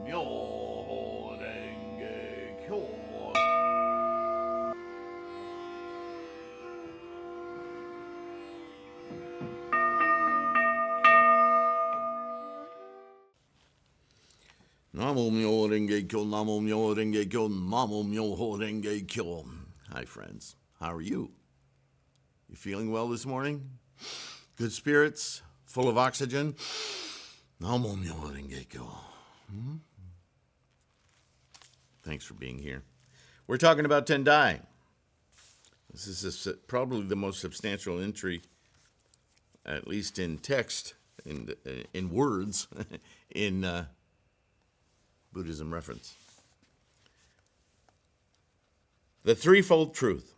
Myoho Renge Kyo. Namo Myoho Renge Kyo, Namo Myoho Renge Kyo, Namo Myoho Renge Kyo. Hi, friends. How are you? You feeling well this morning? Good spirits? Full of oxygen? Namo Myoho Renge Kyo. Thanks for being here. We're talking about Tien-Tai. This is probably the most substantial entry, at least in text, in words, in Buddhism Reference. The Threefold Truth,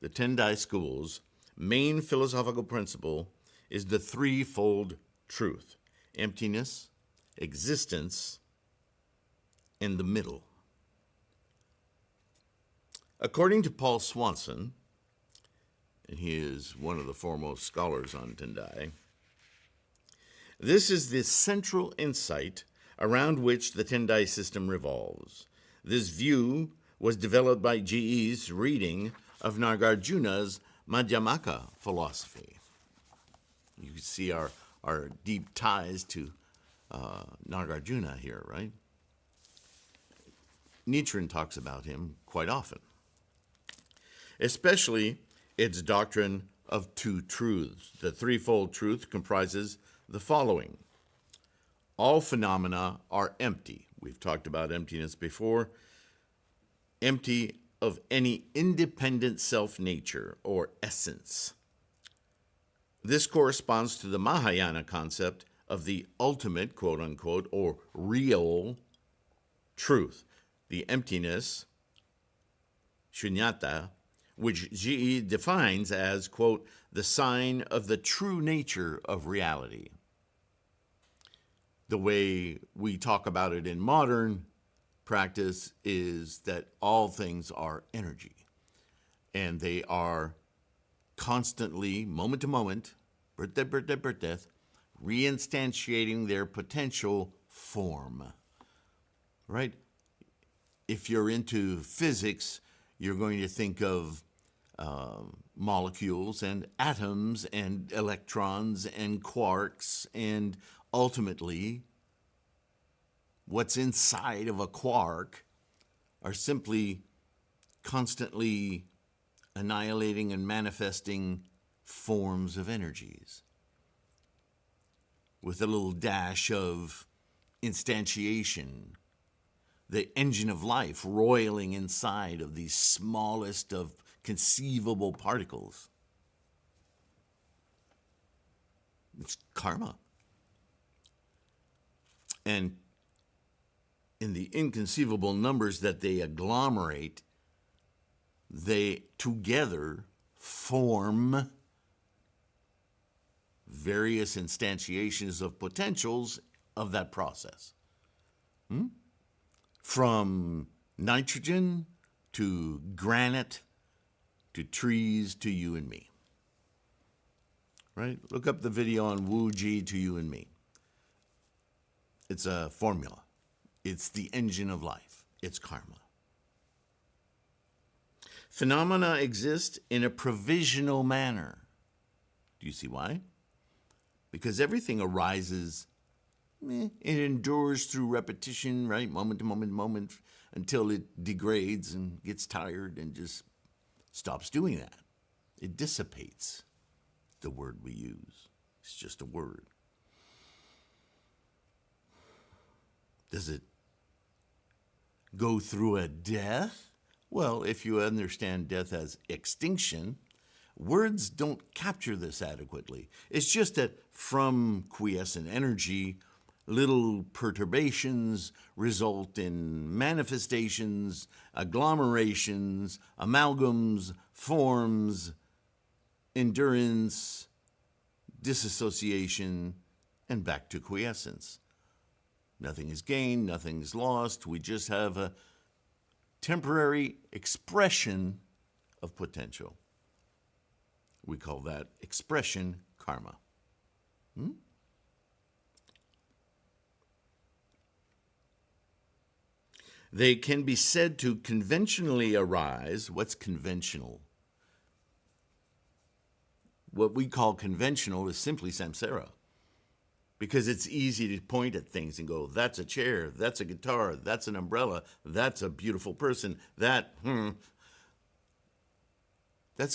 the Tien-Tai school's main philosophical principle, is the Threefold Truth: emptiness, existence, and the middle. According to Paul Swanson, and he is one of the foremost scholars on Tien-Tai, this is the central insight around which the Tien-Tai system revolves. This view was developed by Zhiyi's reading of Nagarjuna's Madhyamaka philosophy. You can see our deep ties to Nagarjuna here, right? Nichiren talks about him quite often, especially its doctrine of two truths. The Threefold Truth comprises the following. All phenomena are empty. We've talked about emptiness before. Empty of any independent self-nature or essence. This corresponds to the Mahayana concept of the ultimate, quote-unquote, or real truth, the emptiness, shunyata, which Zhiyi defines as, quote, the sign of the true nature of reality. The way we talk about it in modern practice is that all things are energy, and they are constantly, moment to moment, birth, death, reinstantiating their potential form, right? If you're into physics, you're going to think of molecules and atoms and electrons and quarks, and ultimately, what's inside of a quark are simply constantly annihilating and manifesting forms of energies with a little dash of instantiation, the engine of life roiling inside of these smallest of conceivable particles. It's karma. And in the inconceivable numbers that they agglomerate, they together form various instantiations of potentials of that process. From nitrogen to granite to trees to you and me. Right? Look up the video on Wu Ji to you and me. It's a formula. It's the engine of life. It's karma. Phenomena exist in a provisional manner. Do you see why? Because everything arises, it endures through repetition, right? Moment to moment, until it degrades and gets tired and just stops doing that. It dissipates, the word we use. It's just a word. Does it go through a death? Well, if you understand death as extinction, words don't capture this adequately. It's just that from quiescent energy, little perturbations result in manifestations, agglomerations, amalgams, forms, endurance, disassociation, and back to quiescence. Nothing is gained, nothing is lost. We just have a temporary expression of potential. We call that expression karma. They can be said to conventionally arise. What's conventional? What we call conventional is simply samsara, because it's easy to point at things and go, that's a chair, that's a guitar, that's an umbrella, that's a beautiful person, that's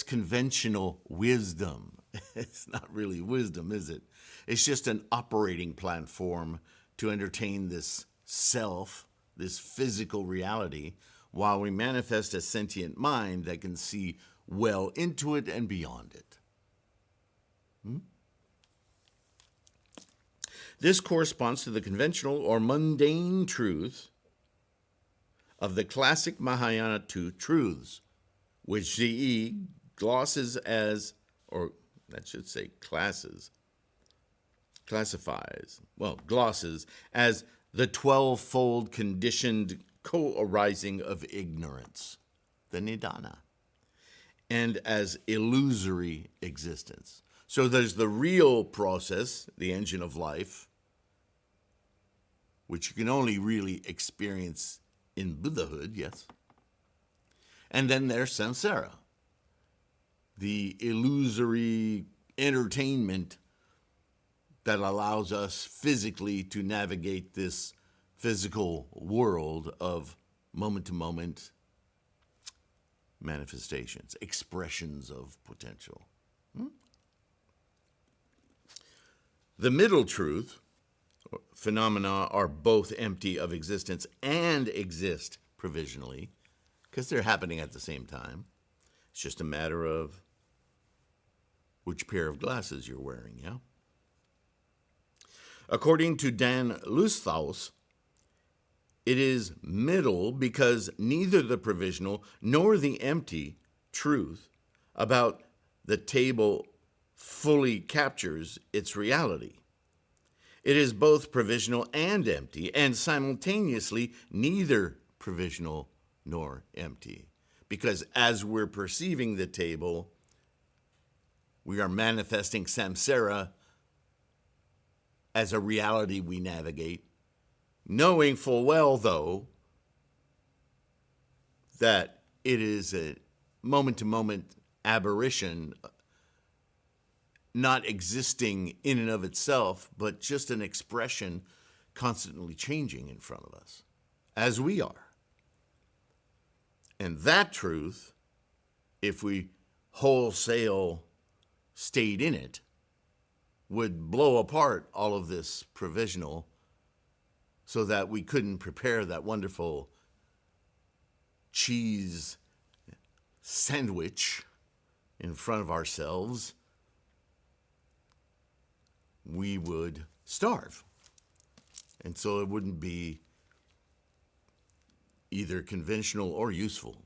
conventional wisdom. It's not really wisdom, is it? It's just an operating platform to entertain this self, this physical reality, while we manifest a sentient mind that can see well into it and beyond it. This corresponds to the conventional or mundane truth of the classic Mahayana two truths, which Zhiyi glosses as, or that should say glosses as the 12-fold conditioned co-arising of ignorance, the nidana, and as illusory existence. So there's the real process, the engine of life, which you can only really experience in Buddhahood, yes. And then there's samsara, the illusory entertainment that allows us physically to navigate this physical world of moment-to-moment manifestations, expressions of potential. The middle truth, phenomena are both empty of existence and exist provisionally, because they're happening at the same time. It's just a matter of which pair of glasses you're wearing, yeah? According to Dan Lusthaus, it is middle because neither the provisional nor the empty truth about the table fully captures its reality. It is both provisional and empty, and simultaneously neither provisional nor empty. Because as we're perceiving the table, we are manifesting samsara as a reality we navigate, knowing full well, though, that it is a moment-to-moment aberration, not existing in and of itself, but just an expression constantly changing in front of us, as we are. And that truth, if we wholesale stayed in it, would blow apart all of this provisional so that we couldn't prepare that wonderful cheese sandwich in front of ourselves. We would starve. And so it wouldn't be either conventional or useful,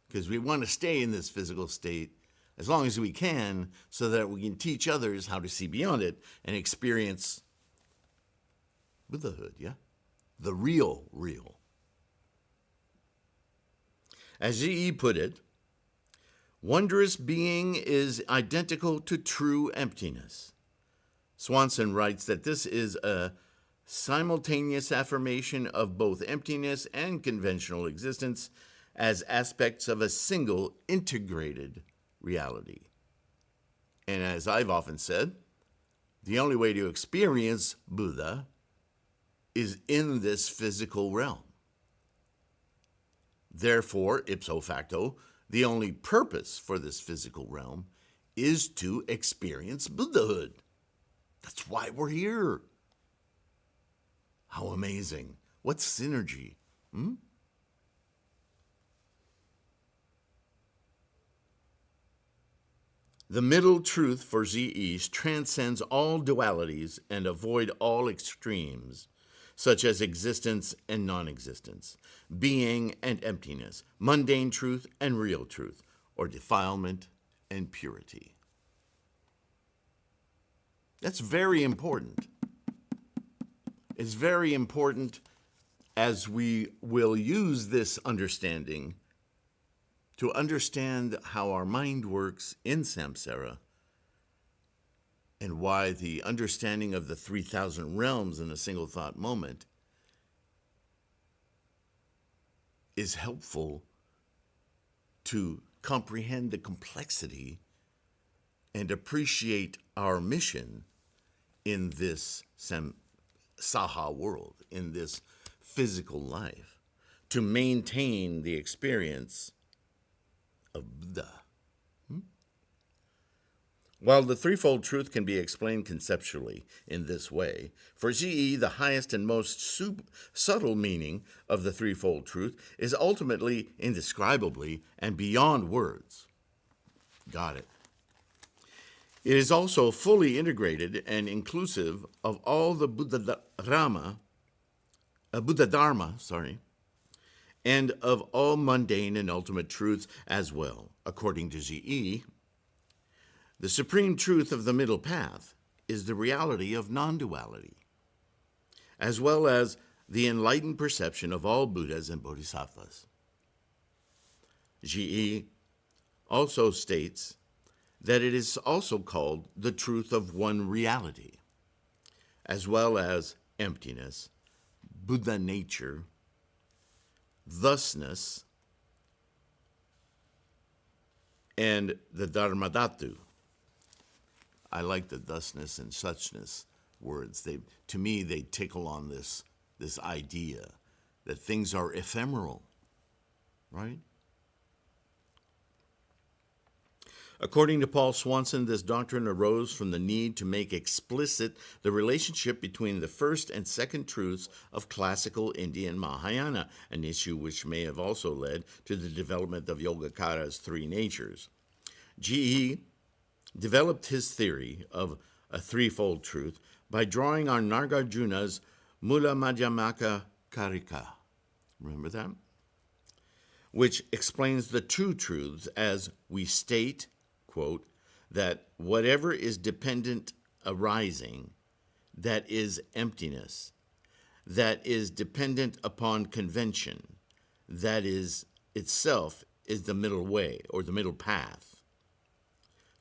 because we want to stay in this physical state as long as we can so that we can teach others how to see beyond it and experience Buddhahood, yeah? The real. As Zhiyi put it, wondrous being is identical to true emptiness. Swanson writes that this is a simultaneous affirmation of both emptiness and conventional existence as aspects of a single integrated reality. And as I've often said, the only way to experience Buddha is in this physical realm. Therefore, ipso facto, the only purpose for this physical realm is to experience Buddhahood. That's why we're here. How amazing. What synergy. The middle truth for Zhiyi transcends all dualities and avoid all extremes, such as existence and non-existence, being and emptiness, mundane truth and real truth, or defilement and purity. That's very important. It's very important as we will use this understanding to understand how our mind works in samsara and why the understanding of the 3,000 realms in a single thought moment is helpful to comprehend the complexity and appreciate our mission in this samsara world, in this physical life, to maintain the experience of Buddha. While the threefold truth can be explained conceptually in this way, for Zhiyi, the highest and most subtle meaning of the threefold truth is ultimately indescribably and beyond words. Got it. It is also fully integrated and inclusive of all the Buddha Dharma, and of all mundane and ultimate truths as well. According to Zhiyi, the supreme truth of the middle path is the reality of non-duality, as well as the enlightened perception of all Buddhas and Bodhisattvas. Zhiyi also states that it is also called the truth of one reality, as well as emptiness, Buddha nature, thusness, and the Dharmadhatu. I like the thusness and suchness words. To me, they tickle on this idea that things are ephemeral, right? According to Paul Swanson, this doctrine arose from the need to make explicit the relationship between the first and second truths of classical Indian Mahayana, an issue which may have also led to the development of Yogacarra's three natures. Zhiyi developed his theory of a threefold truth by drawing on Nagarjuna's Mula Madhyamaka Karika. Remember that? Which explains the two truths as we state, quote, that whatever is dependent arising, that is emptiness, that is dependent upon convention, that is itself is the middle way or the middle path.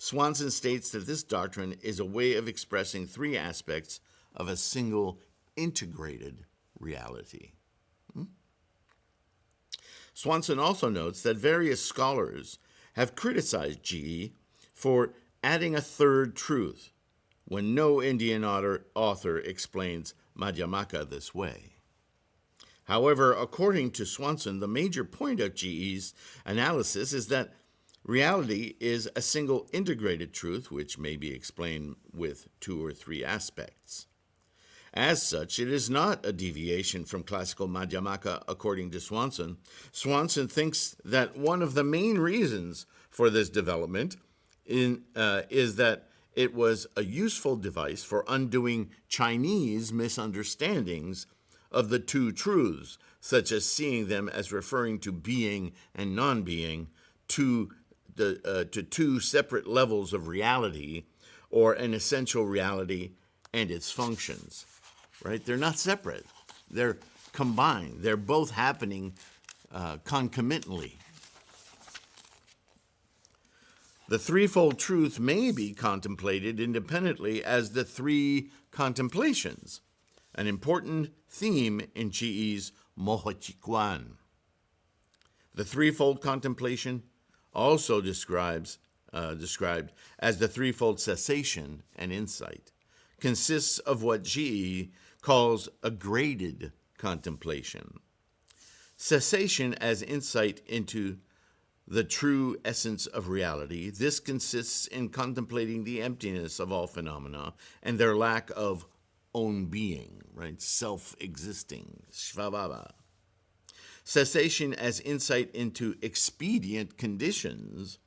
Swanson states that this doctrine is a way of expressing three aspects of a single integrated reality. Swanson also notes that various scholars have criticized Zhiyi for adding a third truth when no Indian author explains Madhyamaka this way. However, according to Swanson, the major point of Zhiyi's analysis is that reality is a single integrated truth which may be explained with two or three aspects. As such, it is not a deviation from classical Madhyamaka, according to Swanson. Swanson thinks that one of the main reasons for this development is that it was a useful device for undoing Chinese misunderstandings of the two truths, such as seeing them as referring to being and non-being, to two separate levels of reality, or an essential reality and its functions, right? They're not separate. They're combined. They're both happening concomitantly. The threefold truth may be contemplated independently as the three contemplations, an important theme in Zhiyi's Mohochikwan. The threefold contemplation, also described as the threefold cessation and insight, consists of what Zhiyi calls a graded contemplation. Cessation as insight into the true essence of reality, this consists in contemplating the emptiness of all phenomena and their lack of own being, right? Self-existing, svabhava. Cessation as insight into expedient conditions,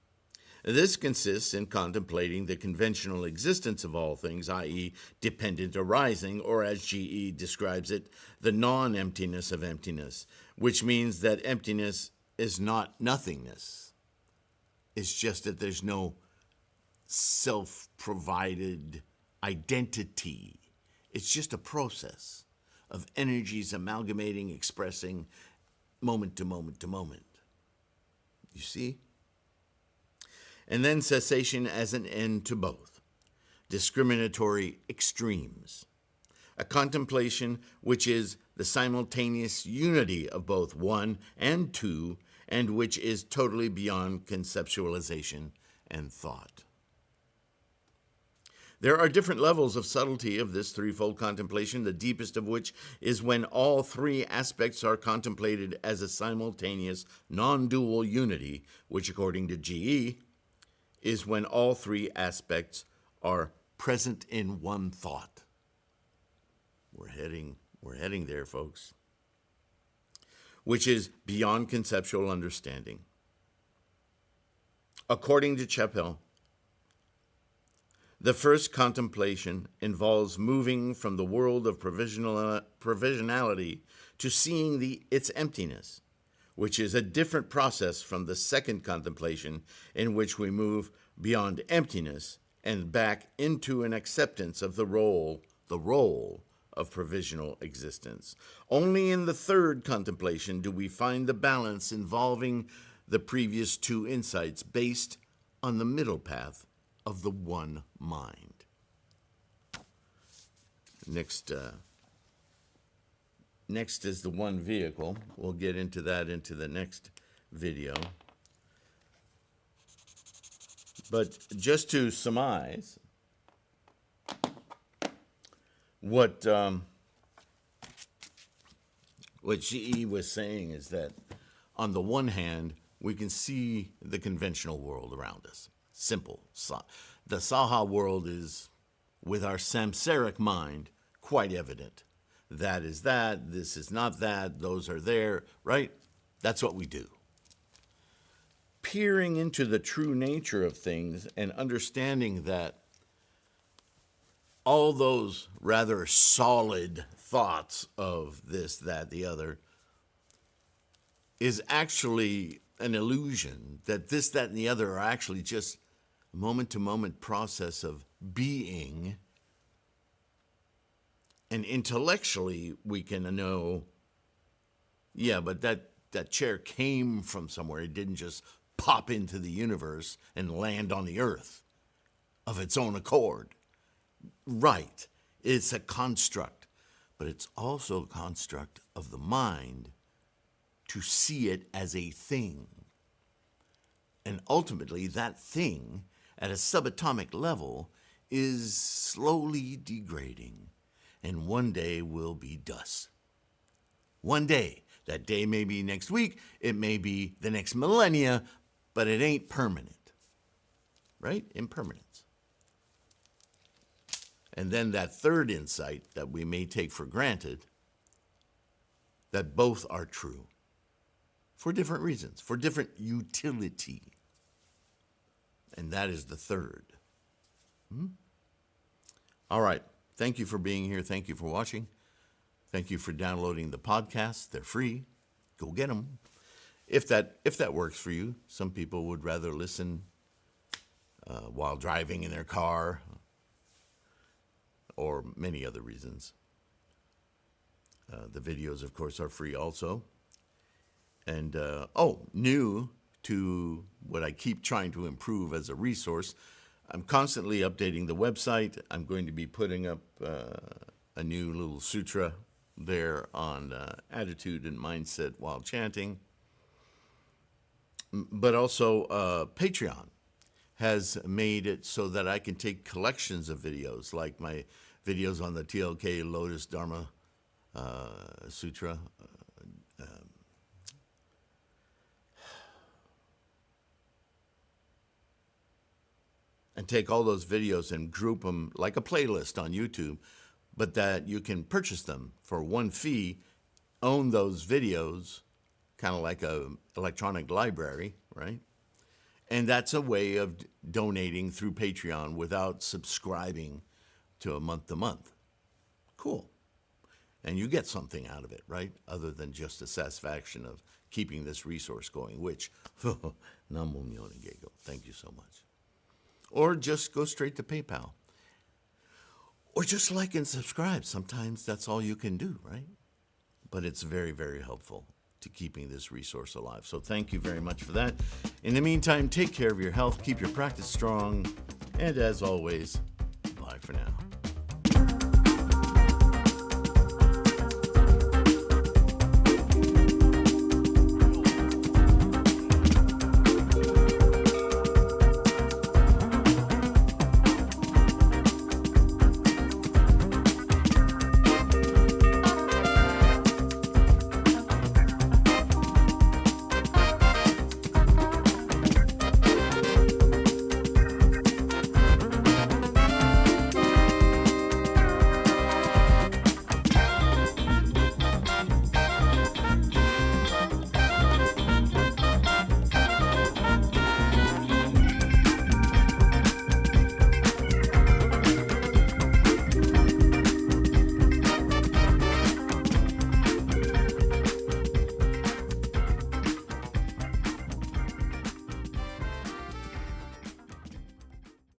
this consists in contemplating the conventional existence of all things, i.e., dependent arising, or as Zhiyi describes it, the non-emptiness of emptiness, which means that emptiness is not nothingness. It's just that there's no self-provided identity. It's just a process of energies amalgamating, expressing moment to moment to moment. You see? And then cessation as an end to both, discriminatory extremes, a contemplation which is the simultaneous unity of both one and two, and which is totally beyond conceptualization and thought. There are different levels of subtlety of this threefold contemplation, the deepest of which is when all three aspects are contemplated as a simultaneous, non-dual unity, which, according to Zhiyi, is when all three aspects are present in one thought. We're heading there, folks. Which is beyond conceptual understanding. According to Chappell, the first contemplation involves moving from the world of provisionality to seeing its emptiness, which is a different process from the second contemplation, in which we move beyond emptiness and back into an acceptance of the role of provisional existence. Only in the third contemplation do we find the balance involving the previous two insights based on the middle path of the one mind. Next is the one vehicle. We'll get into that into the next video. But just to surmise, what Zhiyi was saying is that on the one hand, we can see the conventional world around us. Simple. The Saha world is, with our samsaric mind, quite evident. That is that, this is not that, those are there, right? That's what we do. Peering into the true nature of things and understanding that all those rather solid thoughts of this, that, the other, is actually an illusion, that this, that, and the other are actually just a moment-to-moment process of being. And intellectually, we can know, yeah, but that chair came from somewhere. It didn't just pop into the universe and land on the earth of its own accord. Right. It's a construct, but it's also a construct of the mind to see it as a thing. And ultimately, that thing, at a subatomic level, is slowly degrading, and one day will be dust. One day. That day may be next week, it may be the next millennia, but it ain't permanent. Right? Impermanence. And then that third insight that we may take for granted, that both are true. For different reasons, for different utility. And that is the third. All right. Thank you for being here. Thank you for watching. Thank you for downloading the podcasts. They're free. Go get them. If that works for you. Some people would rather listen while driving in their car, or many other reasons. The videos, of course, are free also. And, new to what I keep trying to improve as a resource, I'm constantly updating the website. I'm going to be putting up a new little sutra there on attitude and mindset while chanting. But also Patreon has made it so that I can take collections of videos, like my videos on the TLK Lotus Dharma Sutra, and take all those videos and group them like a playlist on YouTube, but that you can purchase them for one fee, own those videos, kind of like a electronic library, right? And that's a way of donating through Patreon without subscribing to a month-to-month. Cool. And you get something out of it, right? Other than just the satisfaction of keeping this resource going, which, Namo Myo Nengego, thank you so much. Or just go straight to PayPal. Or just like and subscribe. Sometimes that's all you can do, right? But it's very, very helpful to keeping this resource alive. So thank you very much for that. In the meantime, take care of your health, keep your practice strong, and as always, bye for now.